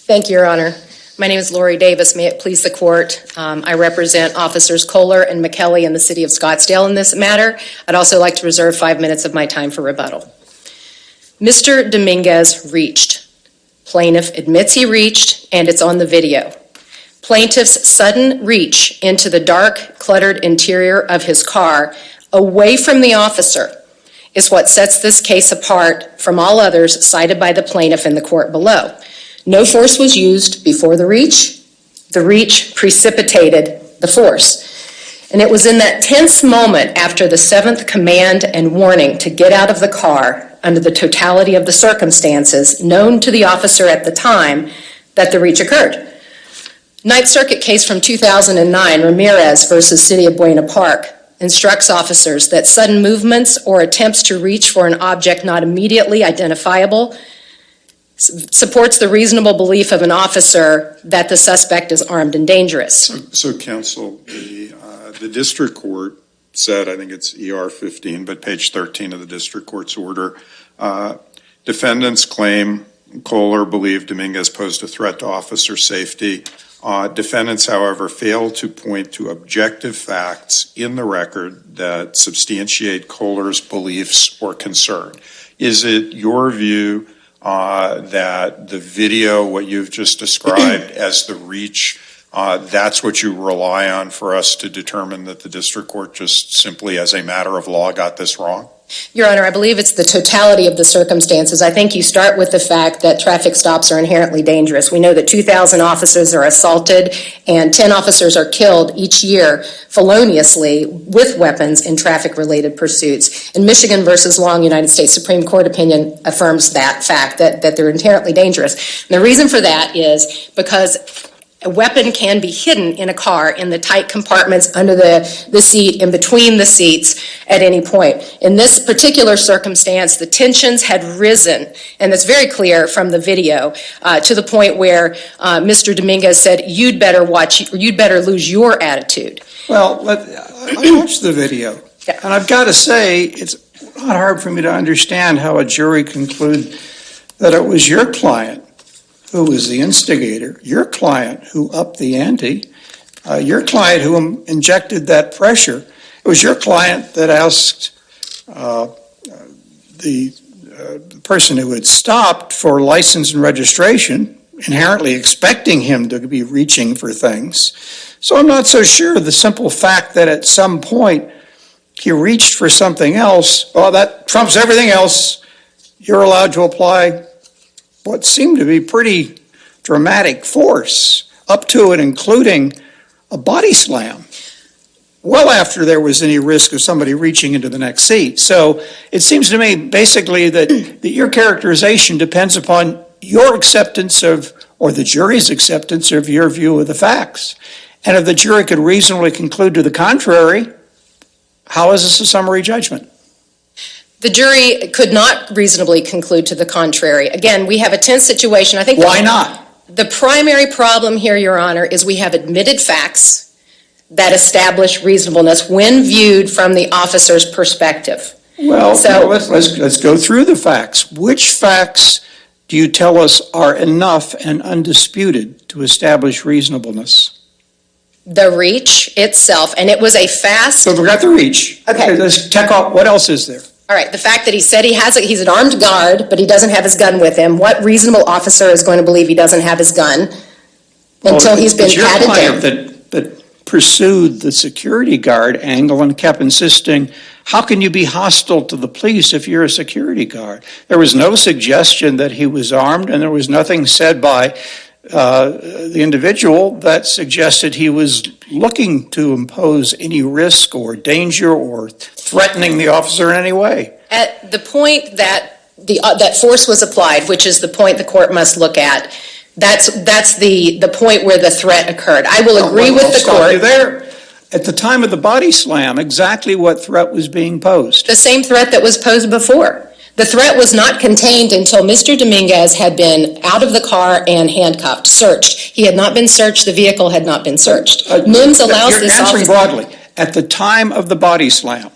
Thank you, Your Honor. My name is Lori Davis. May it please the court. I represent Officers Kohler and McKelly in the city of Scottsdale in this matter. I'd also like to reserve 5 minutes of my time for rebuttal. Mr. Dominguez reached. Plaintiff admits he reached, and it's on the video. Plaintiff's sudden reach into the dark, cluttered interior of his car away from the officer is what sets this case apart from all others cited by the plaintiff in the court below. No force was used before the reach. The reach precipitated the force. And it was in that tense moment after the seventh command and warning to get out of the car under the totality of the circumstances known to the officer at the time that the reach occurred. Ninth Circuit case from 2009, Ramirez versus City of Buena Park, instructs officers that sudden movements or attempts to reach for an object not immediately identifiable supports the reasonable belief of an officer that the suspect is armed and dangerous. So counsel, the district court said, I think it's ER 15, but page 13 of the district court's order, defendants claim Kohler believed Dominguez posed a threat to officer safety. Defendants, however, fail to point to objective facts in the record that substantiate Kohler's beliefs or concern. Is it your view that the video, what you've just described as the reach, that's what you rely on for us to determine that the district court just simply as a matter of law got this wrong? Your Honor, I believe it's the totality of the circumstances. I think you start with the fact that traffic stops are inherently dangerous. We know that 2,000 officers are assaulted and 10 officers are killed each year feloniously with weapons in traffic-related pursuits. And Michigan versus Long, United States Supreme Court opinion affirms that fact, that they're inherently dangerous. And the reason for that is because a weapon can be hidden in a car in the tight compartments under the seat, in between the seats at any point. In this particular circumstance, the tensions had risen, and it's very clear from the video, to the point where Mr. Dominguez said, you'd better lose your attitude. Well, I watched the video, yeah. And I've got to say, it's not hard for me to understand how a jury conclude that it was your client who was the instigator, your client who upped the ante, your client who injected that pressure. It was your client that asked the person who had stopped for license and registration, inherently expecting him to be reaching for things. So I'm not so sure the simple fact that at some point he reached for something else, well, that trumps everything else. You're allowed to apply what seemed to be pretty dramatic force, up to and including a body slam, well after there was any risk of somebody reaching into the next seat. So it seems to me basically that your characterization depends upon your acceptance of, or the jury's acceptance of your view of the facts. And if the jury could reasonably conclude to the contrary, how is this a summary judgment? The jury could not reasonably conclude to the contrary. Again, we have a tense situation. I think. Why not? The primary problem here, Your Honor, is we have admitted facts that establish reasonableness when viewed from the officer's perspective. Well, so let's go through the facts. Which facts do you tell us are enough and undisputed to establish reasonableness? The reach itself, and it was a fast. So we got the reach. Okay, let's check off. What else is there? All right, the fact that he said he's an armed guard, but he doesn't have his gun with him. What reasonable officer is going to believe he doesn't have his gun until he's been patted down? That pursued the security guard angle and kept insisting, how can you be hostile to the police if you're a security guard? There was no suggestion that he was armed, and there was nothing said by the individual that suggested he was looking to impose any risk or danger or threatening the officer in any way. At the point that that force was applied, which is the point the court must look at, that's the point where the threat occurred. I will agree with the court. You there. At the time of the body slam, exactly what threat was being posed? The same threat that was posed before. The threat was not contained until Mr. Dominguez had been out of the car and handcuffed, searched. He had not been searched. The vehicle had not been searched. MIMS allows this. You're answering broadly. At the time of the body slam,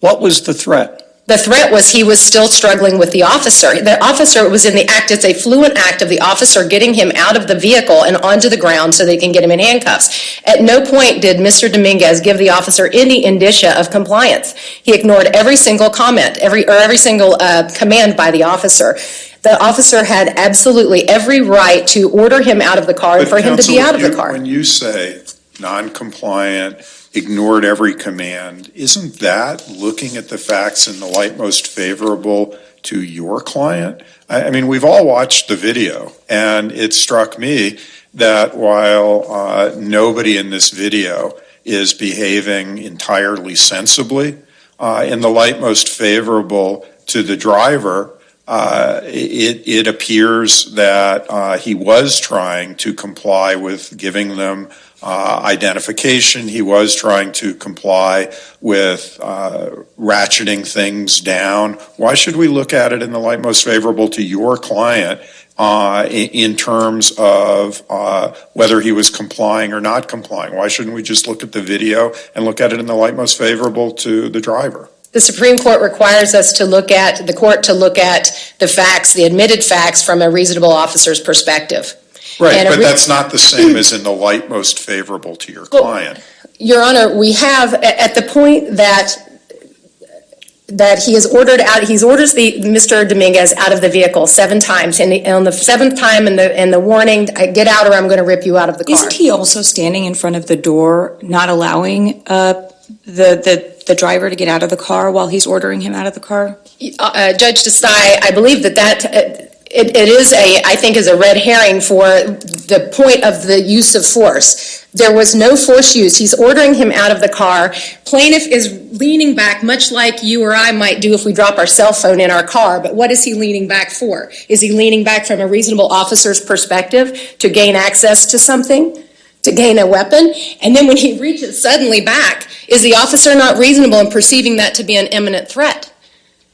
what was the threat? The threat was he was still struggling with the officer. The officer was in the act, it's a fluent act of the officer getting him out of the vehicle and onto the ground so they can get him in handcuffs. At no point did Mr. Dominguez give the officer any indicia of compliance. He ignored every single comment, every single command by the officer. The officer had absolutely every right to order him out of the car and for him to be out of the car. When you say non-compliant, ignored every command, isn't that looking at the facts in the light most favorable to your client? I mean, we've all watched the video, and it struck me that while nobody in this video is behaving entirely sensibly, in the light most favorable to the driver, it appears that he was trying to comply with giving them identification. He was trying to comply with ratcheting things down. Why should we look at it in the light most favorable to your client in terms of whether he was complying or not complying? Why shouldn't we just look at the video and look at it in the light most favorable to the driver? The Supreme Court requires us to look at, the court to look at the facts, the admitted facts from a reasonable officer's perspective. Right, but that's not the same as in the light most favorable to your client. Your Honor, we have, at the point that he is ordered out, he orders Mr. Dominguez out of the vehicle 7 times, and on the 7th time in the warning, get out or I'm going to rip you out of the car. Isn't he also standing in front of the door, not allowing the driver to get out of the car while he's ordering him out of the car? Judge Desai, I believe that it is I think is a red herring for the point of the use of force. There was no force used. He's ordering him out of the car. Plaintiff is leaning back, much like you or I might do if we drop our cell phone in our car. But what is he leaning back for? Is he leaning back from a reasonable officer's perspective to gain access to something? To gain a weapon? And then when he reaches suddenly back, is the officer not reasonable in perceiving that to be an imminent threat?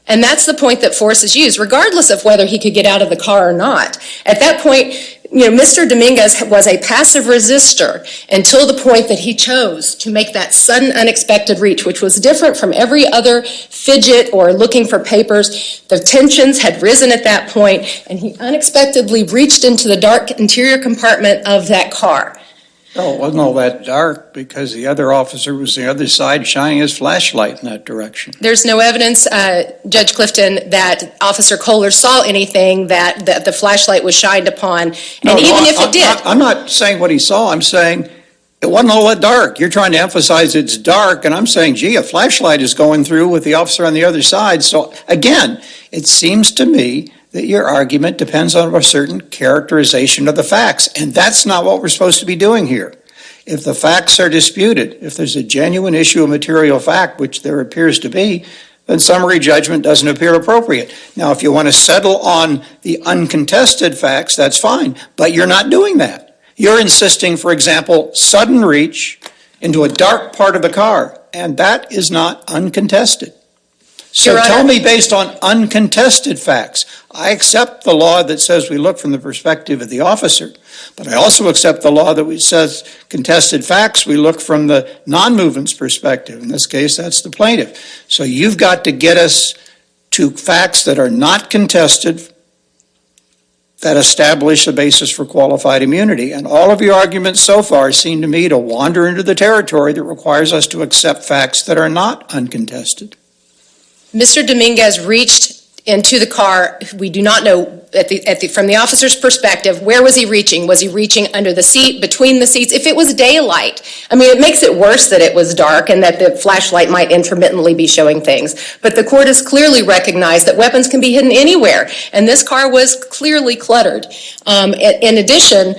And that's the point that force is used, regardless of whether he could get out of the car or not. At that point, Mr. Dominguez was a passive resistor until the point that he chose to make that sudden, unexpected reach, which was different from every other fidget or looking for papers. The tensions had risen at that point, and he unexpectedly reached into the dark interior compartment of that car. Oh, it wasn't all that dark because the other officer was the other side shining his flashlight in that direction. There's no evidence, Judge Clifton, that Officer Kohler saw anything that the flashlight was shined upon. And even if it did. I'm not saying what he saw. I'm saying it wasn't all that dark. You're trying to emphasize it's dark, and I'm saying, gee, a flashlight is going through with the officer on the other side. So, again, it seems to me that your argument depends on a certain characterization of the facts, and that's not what we're supposed to be doing here. If the facts are disputed, if there's a genuine issue of material fact, which there appears to be, then summary judgment doesn't appear appropriate. Now, if you want to settle on the uncontested facts, that's fine, but you're not doing that. You're insisting, for example, sudden reach into a dark part of the car, and that is not uncontested. So tell me, based on uncontested facts, I accept the law that says we look from the perspective of the officer, but I also accept the law that says contested facts, we look from the non-movement's perspective. In this case, that's the plaintiff. So you've got to get us to facts that are not contested that establish the basis for qualified immunity. And all of your arguments so far seem to me to wander into the territory that requires us to accept facts that are not uncontested. Mr. Dominguez reached into the car. We do not know from the officer's perspective, where was he reaching? Was he reaching under the seat, between the seats? If it was daylight, I mean, it makes it worse that it was dark and that the flashlight might intermittently be showing things. But the court has clearly recognized that weapons can be hidden anywhere, and this car was clearly cluttered. In addition,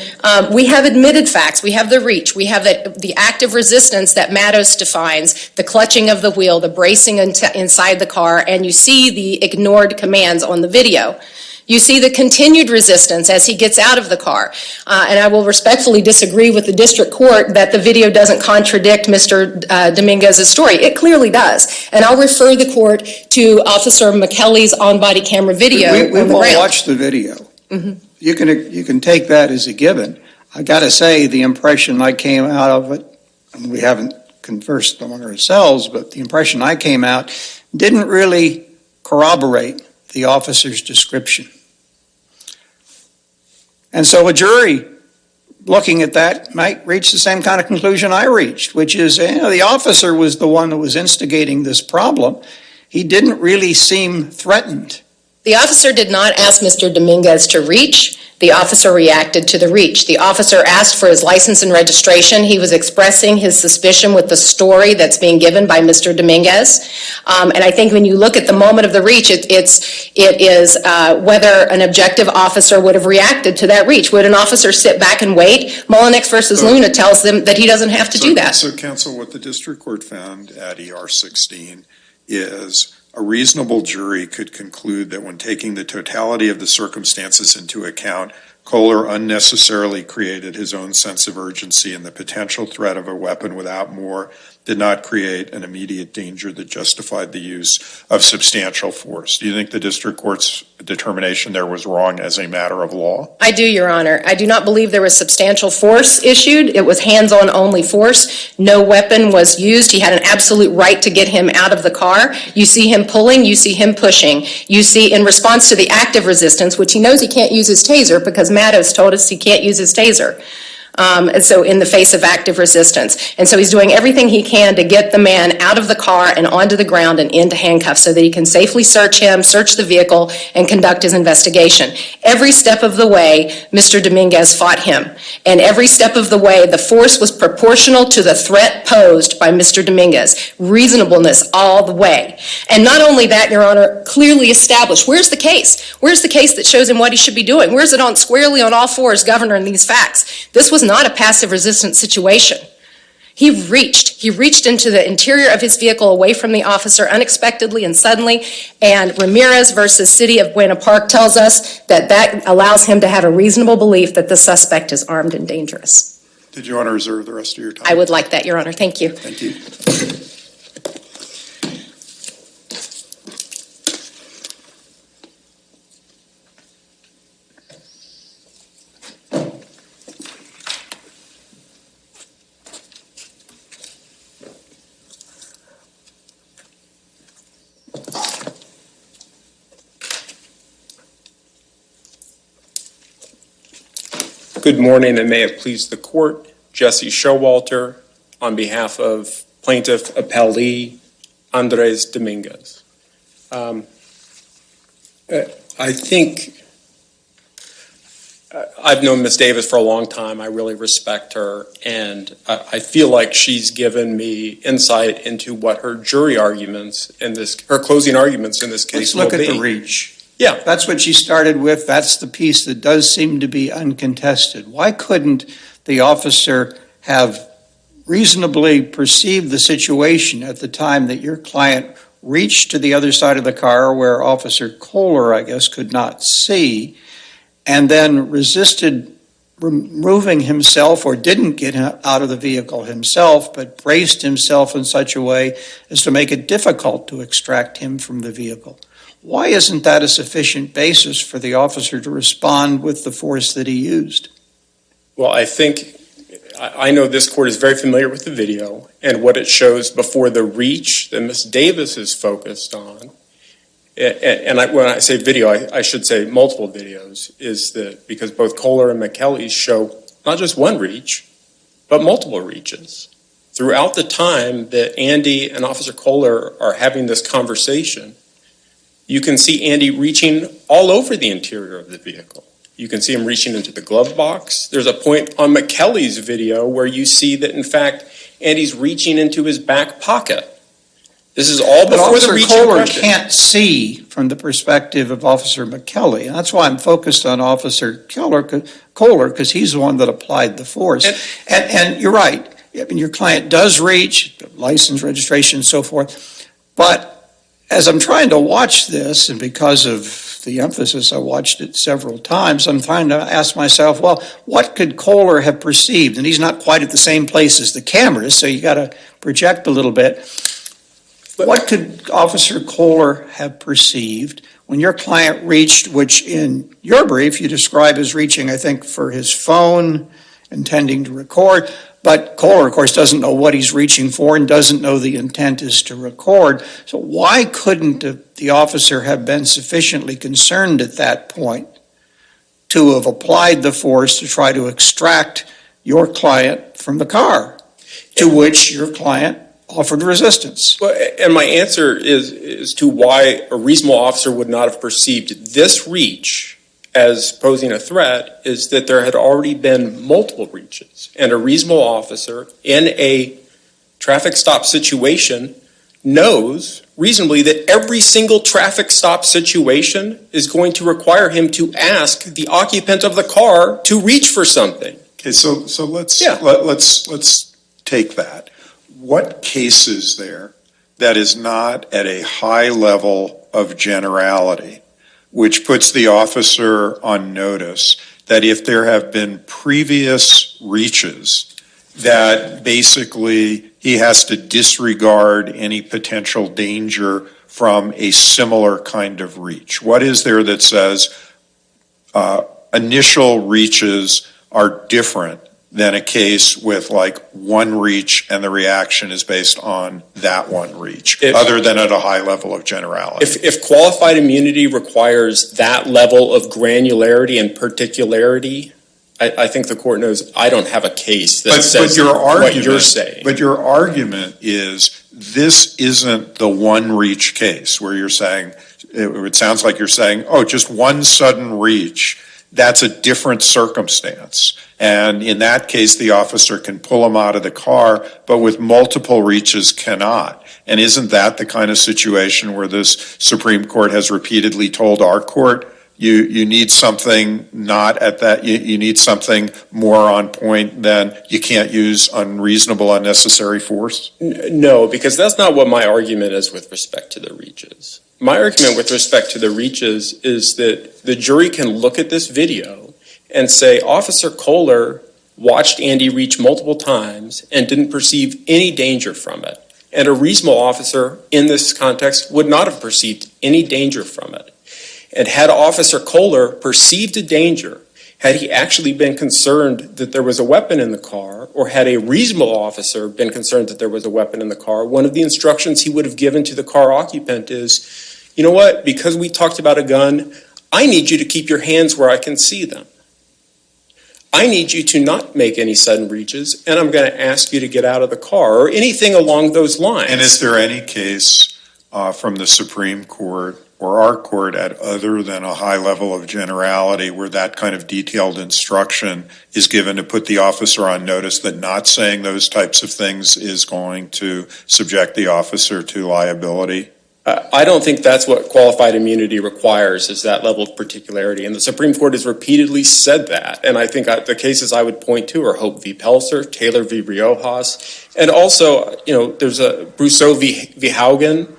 we have admitted facts. We have the reach. We have the active resistance that Matos defines, the clutching of the wheel, the bracing inside the car, and you see the ignored commands on the video. You see the continued resistance as he gets out of the car. And I will respectfully disagree with the district court that the video doesn't contradict Mr. Dominguez's story. It clearly does. And I'll refer the court to Officer McKelly's on-body camera video. We've all watched the video. Mm-hmm. You can take that as a given. I got to say, the impression I came out of it, and we haven't conversed among ourselves, but the impression I came out didn't really corroborate the officer's description. And so a jury looking at that might reach the same kind of conclusion I reached, which is, the officer was the one that was instigating this problem. He didn't really seem threatened. The officer did not ask Mr. Dominguez to reach. The officer reacted to the reach. The officer asked for his license and registration. He was expressing his suspicion with the story that's being given by Mr. Dominguez. And I think when you look at the moment of the reach, it is whether an objective officer would have reacted to that reach. Would an officer sit back and wait? Mullinex versus Luna tells them that he doesn't have to do that. So, counsel, what the district court found at ER 16 is a reasonable jury could conclude that when taking the totality of the circumstances into account, Kohler unnecessarily created his own sense of urgency, and the potential threat of a weapon without more did not create an immediate danger that justified the use of substantial force. Do you think the district court's determination there was wrong as a matter of law? I do, Your Honor. I do not believe there was substantial force issued. It was hands-on only force. No weapon was used. He had an absolute right to get him out of the car. You see him pulling, you see him pushing. You see, in response to the active resistance, which he knows he can't use his taser because Matt has told us he can't use his taser. And so in the face of active resistance. And so he's doing everything he can to get the man out of the car and onto the ground and into handcuffs so that he can safely search him, search the vehicle, and conduct his investigation. Every step of the way, Mr. Dominguez fought him. And every step of the way, the force was proportional to the threat posed by Mr. Dominguez. Reasonableness all the way. And not only that, Your Honor, clearly established. Where's the case? Where's the case that shows him what he should be doing? Where's it on squarely on all fours governing these facts? This was not a passive resistance situation. He reached into the interior of his vehicle away from the officer unexpectedly and suddenly, and Ramirez versus City of Buena Park tells us that that allows him to have a reasonable belief that the suspect is armed and dangerous. Did you want to reserve the rest of your time? I would like that, Your Honor. Thank you. Thank you. Good morning, and may it please the court. Jesse Showalter on behalf of plaintiff appellee Andres Dominguez. I think I've known Ms. Davis for a long time. I really respect her, and I feel like she's given me insight into what her jury arguments in this, her closing arguments in this case will be. Let's look at the reach. Yeah. That's what she started with. That's the piece that does seem to be uncontested. Why couldn't the officer have reasonably perceived the situation at the time that your client reached to the other side of the car where Officer Kohler, I guess, could not see, and then resisted removing himself or didn't get out of the vehicle himself, but braced himself in such a way as to make it difficult to extract him from the vehicle? Why isn't that a sufficient basis for the officer to respond with the force that he used? Well, I know this court is very familiar with the video and what it shows before the reach that Ms. Davis is focused on. And when I say video, I should say multiple videos, is that because both Kohler and McKellie show not just one reach, but multiple reaches. Throughout the time that Andy and Officer Kohler are having this conversation, you can see Andy reaching all over the interior of the vehicle. You can see him reaching into the glove box. There's a point on McKellie's video where you see that, in fact, Andy's reaching into his back pocket. This is all before the reach in question. Officer Kohler can't see from the perspective of Officer McKellie. And that's why I'm focused on Officer Kohler, because he's the one that applied the force. And you're right. I mean, your client does reach, license, registration, and so forth. But as I'm trying to watch this, and because of the emphasis, I watched it several times, I'm trying to ask myself, well, what could Kohler have perceived? And he's not quite at the same place as the cameras, so you got to project a little bit. What could Officer Kohler have perceived when your client reached, which in your brief you describe as reaching, I think, for his phone, intending to record, But Kohler, of course, doesn't know what he's reaching for and doesn't know the intent is to record. So why couldn't the officer have been sufficiently concerned at that point to have applied the force to try to extract your client from the car, to which your client offered resistance? Well, and my answer is to why a reasonable officer would not have perceived this reach as posing a threat is that there had already been multiple reaches, and a reasonable officer in a traffic stop situation knows reasonably that every single traffic stop situation is going to require him to ask the occupant of the car to reach for something. Okay, so let's take that. What case is there that is not at a high level of generality, which puts the officer on notice that if there have been previous reaches, that basically he has to disregard any potential danger from a similar kind of reach? What is there that says initial reaches are different than a case with like one reach and the reaction is based on that one reach, other than at a high level of generality? If qualified immunity requires that level of granularity and particularity, I think the court knows I don't have a case that says what you're saying. But your argument is this isn't the one reach case where you're saying, it sounds like you're saying, oh, just one sudden reach, that's a different circumstance. And in that case, the officer can pull him out of the car, but with multiple reaches cannot. And isn't that the kind of situation where this Supreme Court has repeatedly told our court, you need something not at that, you need something more on point than you can't use unreasonable, unnecessary force? No, because that's not what my argument is with respect to the reaches. My argument with respect to the reaches is that the jury can look at this video and say, Officer Kohler watched Andy reach multiple times and didn't perceive any danger from it. And a reasonable officer in this context would not have perceived any danger from it. And had Officer Kohler perceived a danger, had he actually been concerned that there was a weapon in the car, or had a reasonable officer been concerned that there was a weapon in the car, one of the instructions he would have given to the car occupant is, you know what, because we talked about a gun, I need you to keep your hands where I can see them. I need you to not make any sudden reaches, and I'm going to ask you to get out of the car, or anything along those lines. And is there any case from the Supreme Court or our court at other than a high level of generality where that kind of detailed instruction is given to put the officer on notice that not saying those types of things is going to subject the officer to liability? I don't think that's what qualified immunity requires, is that level of particularity. And the Supreme Court has repeatedly said that. And I think the cases I would point to are Hope v. Pelser, Taylor v. Riojas, and also, there's a Brousseau v. Haugen,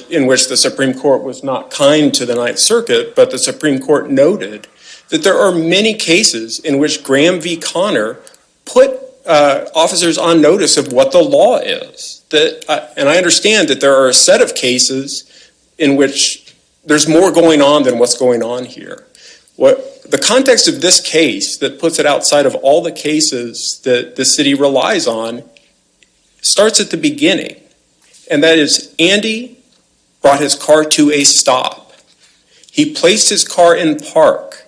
in which the Supreme Court was not kind to the Ninth Circuit, but the Supreme Court noted that there are many cases in which Graham v. Connor put officers on notice of what the law is. And I understand that there are a set of cases in which there's more going on than what's going on here. The context of this case that puts it outside of all the cases that the city relies on starts at the beginning. And that is, Andy brought his car to a stop. He placed his car in park.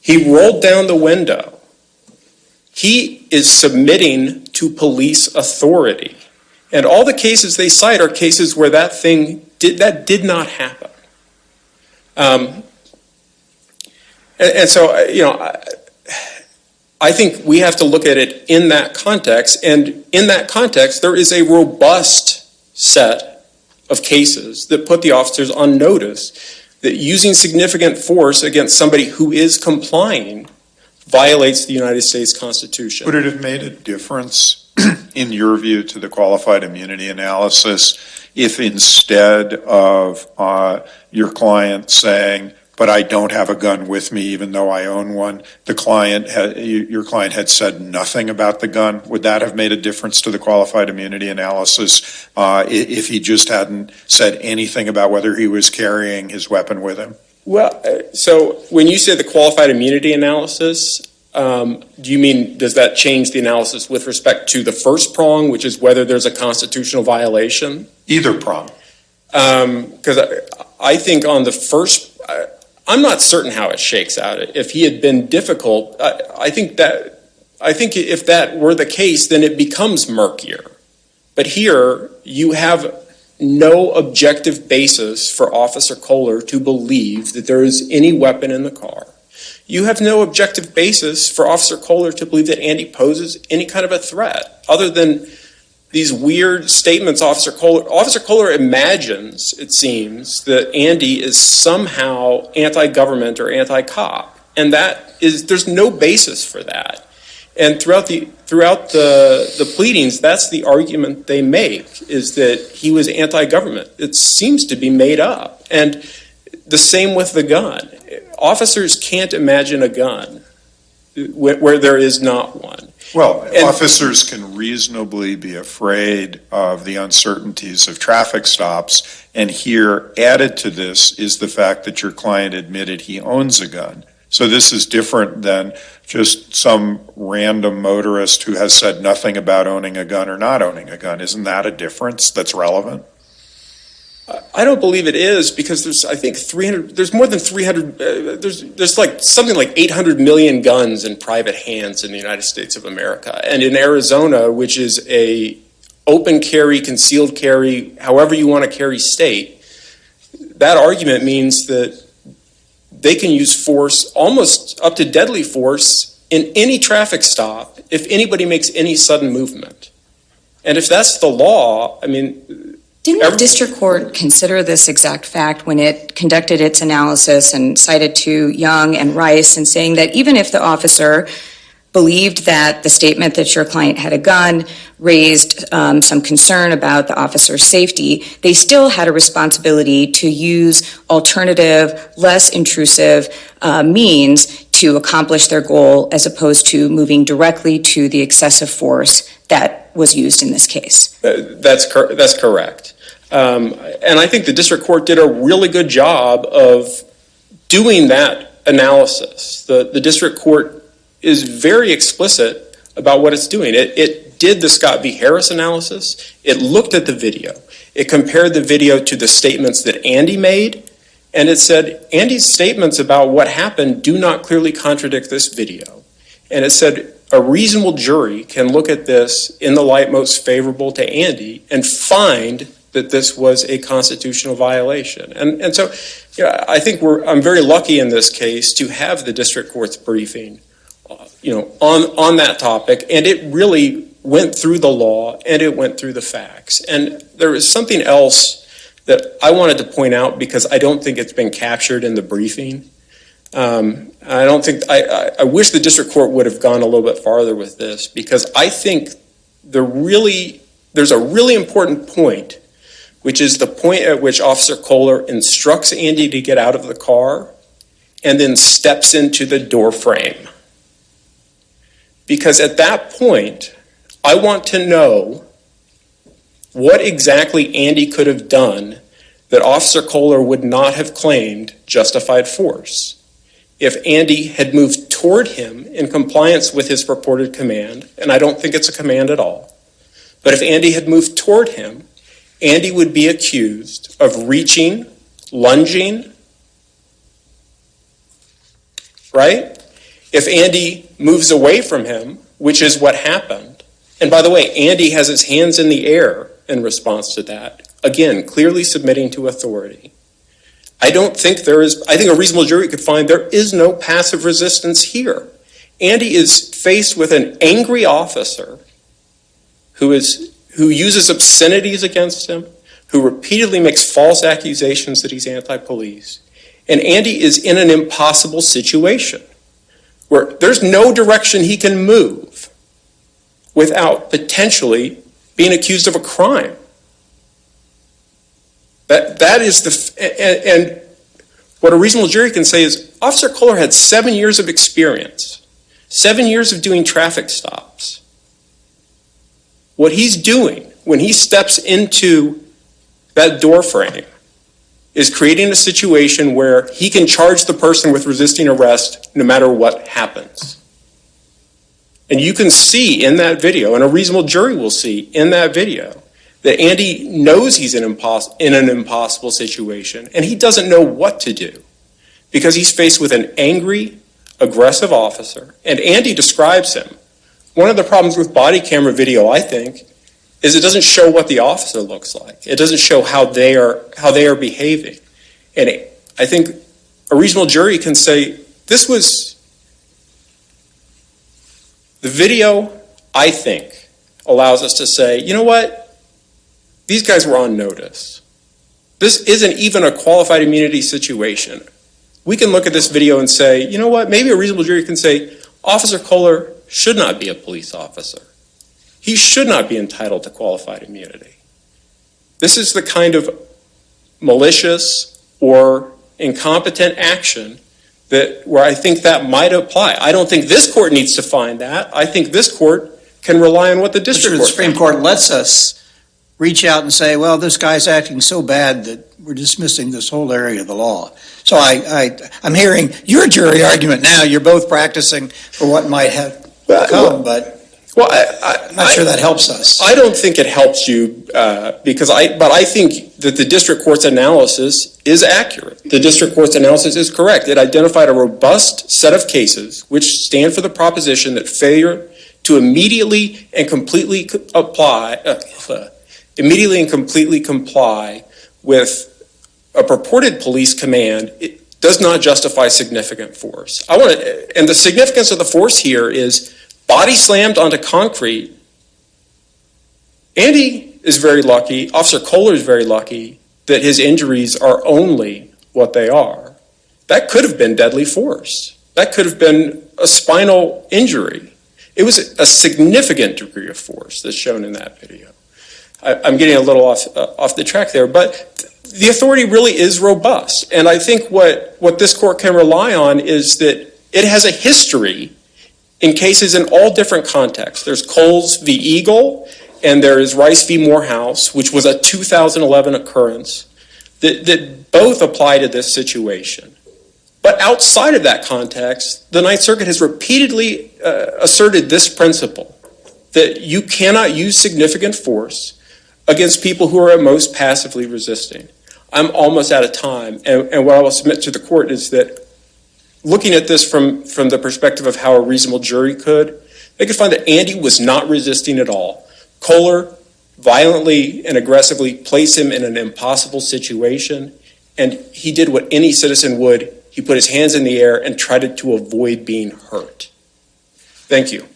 He rolled down the window. He is submitting to police authority. And all the cases they cite are cases where that did not happen. And so, I think we have to look at it in that context. And in that context, there is a robust set of cases that put the officers on notice that using significant force against somebody who is complying violates the United States Constitution. Would it have made a difference, in your view, to the qualified immunity analysis if instead of your client saying, but I don't have a gun with me even though I own one, your client had said nothing about the gun? Would that have made a difference to the qualified immunity analysis if he just hadn't said anything about whether he was carrying his weapon with him? Well, so when you say the qualified immunity analysis, Do you mean, does that change the analysis with respect to the first prong, which is whether there's a constitutional violation? Either prong. Because I think on the first, I'm not certain how it shakes out. If he had been difficult, I think if that were the case, then it becomes murkier. But here, you have no objective basis for Officer Kohler to believe that there is any weapon in the car. You have no objective basis for Officer Kohler to believe that Andy poses any kind of a threat, other than these weird statements Officer Kohler imagines, it seems, that Andy is somehow anti-government or anti-cop. And there's no basis for that. And throughout the pleadings, that's the argument they make, is that he was anti-government. It seems to be made up. And the same with the gun. Officers can't imagine a gun where there is not one. Well, officers can reasonably be afraid of the uncertainties of traffic stops, and here, added to this, is the fact that your client admitted he owns a gun. So this is different than just some random motorist who has said nothing about owning a gun or not owning a gun. Isn't that a difference that's relevant? I don't believe it is, because there's, I think, there's more than 300, there's like something like 800 million guns in private hands in the United States of America. And in Arizona, which is a open carry, concealed carry, however you want to carry state, that argument means that they can use force, almost up to deadly force, in any traffic stop if anybody makes any sudden movement. And if that's the law, I mean... Didn't the district court consider this exact fact when it conducted its analysis and cited to Young and Rice and saying that even if the officer believed that the statement that your client had a gun raised some concern about the officer's safety, they still had a responsibility to use alternative, less intrusive means to accomplish their goal, as opposed to moving directly to the excessive force that was used in this case? That's correct. And I think the district court did a really good job of doing that analysis. The district court is very explicit about what it's doing. It did the Scott v. Harris analysis. It looked at the video. It compared the video to the statements that Andy made, and it said, Andy's statements about what happened do not clearly contradict this video. And it said, a reasonable jury can look at this in the light most favorable to Andy and find that this was a constitutional violation. And so, I think I'm very lucky in this case to have the district court's briefing, on that topic, and it really went through the law and it went through the facts. And there is something else that I wanted to point out, because I don't think it's been captured in the briefing. I wish the district court would have gone a little bit farther with this, because I think there's a really important point, which is the point at which Officer Kohler instructs Andy to get out of the car and then steps into the door frame. Because at that point, I want to know what exactly Andy could have done that Officer Kohler would not have claimed justified force. If Andy had moved toward him in compliance with his purported command, and I don't think it's a command at all, but if Andy had moved toward him, Andy would be accused of reaching, lunging, right? If Andy moves away from him, which is what happened, and by the way, Andy has his hands in the air in response to that, again, clearly submitting to authority. I think a reasonable jury could find there is no passive resistance here. Andy is faced with an angry officer who uses obscenities against him, who repeatedly makes false accusations that he's anti-police. And Andy is in an impossible situation where there's no direction he can move without potentially being accused of a crime. That is and what a reasonable jury can say is, Officer Kohler had 7 years of experience, 7 years of doing traffic stops. What he's doing when he steps into that door frame is creating a situation where he can charge the person with resisting arrest no matter what happens. And you can see in that video, and a reasonable jury will see in that video, that Andy knows he's in an impossible situation, and he doesn't know what to do because he's faced with an angry, aggressive officer, and Andy describes him. One of the problems with body camera video, I think, is it doesn't show what the officer looks like. It doesn't show how they are behaving. And I think a reasonable jury can say, the video, I think, allows us to say, you know what? These guys were on notice. This isn't even a qualified immunity situation. We can look at this video and say, you know what? Maybe a reasonable jury can say, Officer Kohler should not be a police officer. He should not be entitled to qualified immunity. This is the kind of malicious or incompetent action where I think that might apply. I don't think this court needs to find that. I think this court can rely on what the district court. The Supreme Court lets us reach out and say, well, this guy's acting so bad that we're dismissing this whole area of the law. So I'm hearing your jury argument now. You're both practicing for what might have come, but I'm not sure that helps us. I don't think it helps you but I think that the district court's analysis is accurate. The district court's analysis is correct. It identified a robust set of cases which stand for the proposition that failure to immediately and completely comply with a purported police command, it does not justify significant force. And the significance of the force here is body slammed onto concrete. Andy is very lucky, Officer Kohler is very lucky that his injuries are only what they are. That could have been deadly force. That could have been a spinal injury. It was a significant degree of force that's shown in that video. I'm getting a little off the track there, but the authority really is robust. And I think what this court can rely on is that it has a history in cases in all different contexts. There's Coles v. Eagle, and there is Rice v. Morehouse, which was a 2011 occurrence that both apply to this situation. But outside of that context, the Ninth Circuit has repeatedly asserted this principle, that you cannot use significant force against people who are at most passively resisting. I'm almost out of time, and what I will submit to the court is that looking at this from the perspective of how a reasonable jury could, they could find that Andy was not resisting at all. Kohler violently and aggressively placed him in an impossible situation, and he did what any citizen would. He put his hands in the air and tried to avoid being hurt. Thank you.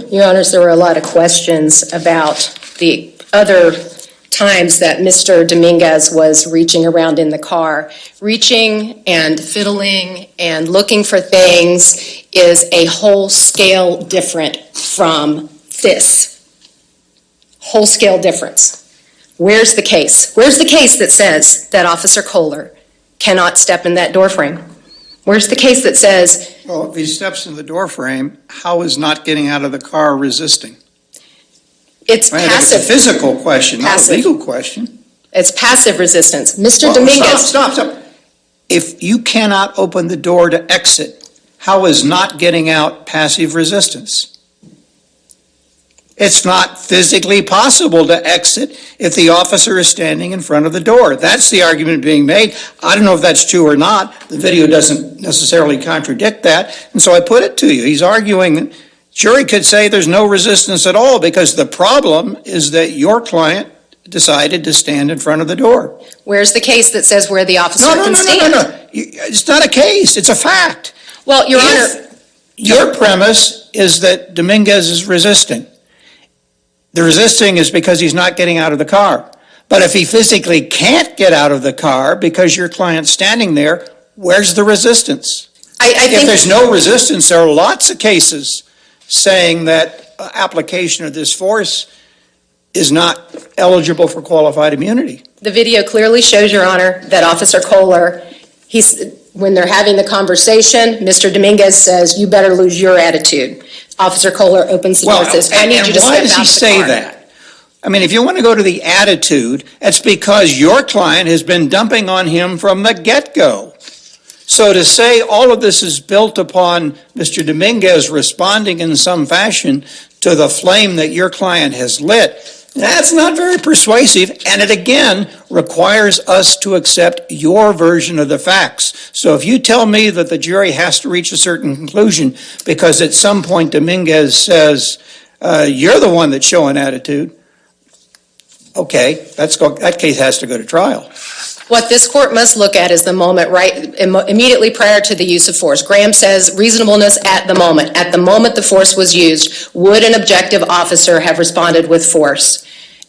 Your Honors, there were a lot of questions about the other times that Mr. Dominguez was reaching around in the car. Reaching and fiddling and looking for things is a whole scale different from this. Whole scale difference. Where's the case? Where's the case that says that Officer Kohler cannot step in that door frame? Where's the case that says... Well, if he steps in the door frame, how is not getting out of the car resisting? It's passive. It's a physical question, Passive. not a legal question. It's passive resistance. Mr. Dominguez... Stop. If you cannot open the door to exit, how is not getting out passive resistance? It's not physically possible to exit if the officer is standing in front of the door. That's the argument being made. I don't know if that's true or not. The video doesn't necessarily contradict that. And so I put it to you. He's arguing that jury could say there's no resistance at all because the problem is that your client decided to stand in front of the door. Where's the case that says where the officer can stand? No. It's not a case. It's a fact. Well, Your Honor... Your premise is that Dominguez is resisting. The resisting is because he's not getting out of the car. But if he physically can't get out of the car because your client's standing there, where's the resistance? If there's no resistance, there are lots of cases saying that application of this force is not eligible for qualified immunity. The video clearly shows, Your Honor, that Officer Kohler, when they're having the conversation, Mr. Dominguez says, "You better lose your attitude." Officer Kohler opens the door and says, "I need you to step out the car." Why does he say that? I mean, if you want to go to the attitude, it's because your client has been dumping on him from the get-go. So to say all of this is built upon Mr. Dominguez responding in some fashion to the flame that your client has lit, that's not very persuasive, and it again requires us to accept your version of the facts. So if you tell me that the jury has to reach a certain conclusion because at some point Dominguez says, you're the one that's showing attitude, okay, that case has to go to trial. What this court must look at is the moment immediately prior to the use of force. Graham says reasonableness at the moment. At the moment the force was used, would an objective officer have responded with force?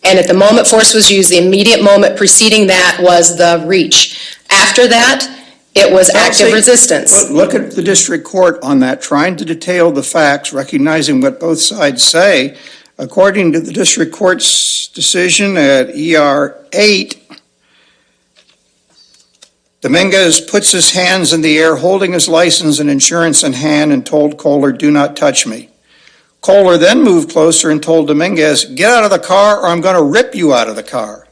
And at the moment force was used, the immediate moment preceding that was the reach. After that, it was active resistance. Look at the district court on that, trying to detail the facts, recognizing what both sides say. According to the district court's decision at ER 8, Dominguez puts his hands in the air, holding his license and insurance in hand, and told Kohler, "Do not touch me." Kohler then moved closer and told Dominguez, "Get out of the car or I'm going to rip you out of the car."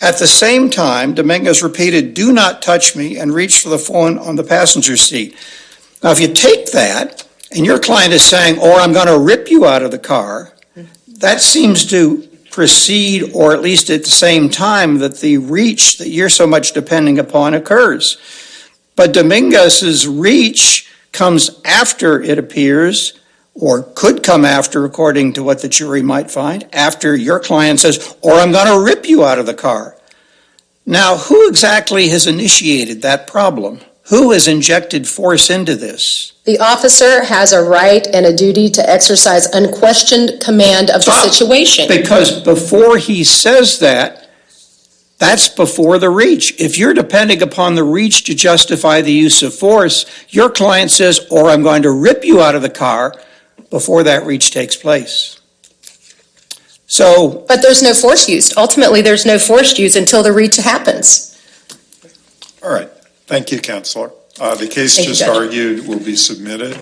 At the same time, Dominguez repeated, "Do not touch me," and reached for the phone on the passenger seat. Now, if you take that, and your client is saying, "Or I'm going to rip you out of the car," that seems to precede, or at least at the same time, that the reach that you're so much depending upon occurs. But Dominguez's reach comes after, it appears, or could come after, according to what the jury might find, after your client says, "Or I'm going to rip you out of the car." Now, who exactly has initiated that problem? Who has injected force into this? The officer has a right and a duty to exercise unquestioned command of the situation. Because before he says that, that's before the reach. If you're depending upon the reach to justify the use of force, your client says, "Or I'm going to rip you out of the car," before that reach takes place. So, But there's no force used. Ultimately, there's no force used until the reach happens. All right. Thank you, Counselor. The case Thank you, just Judge. argued will be submitted.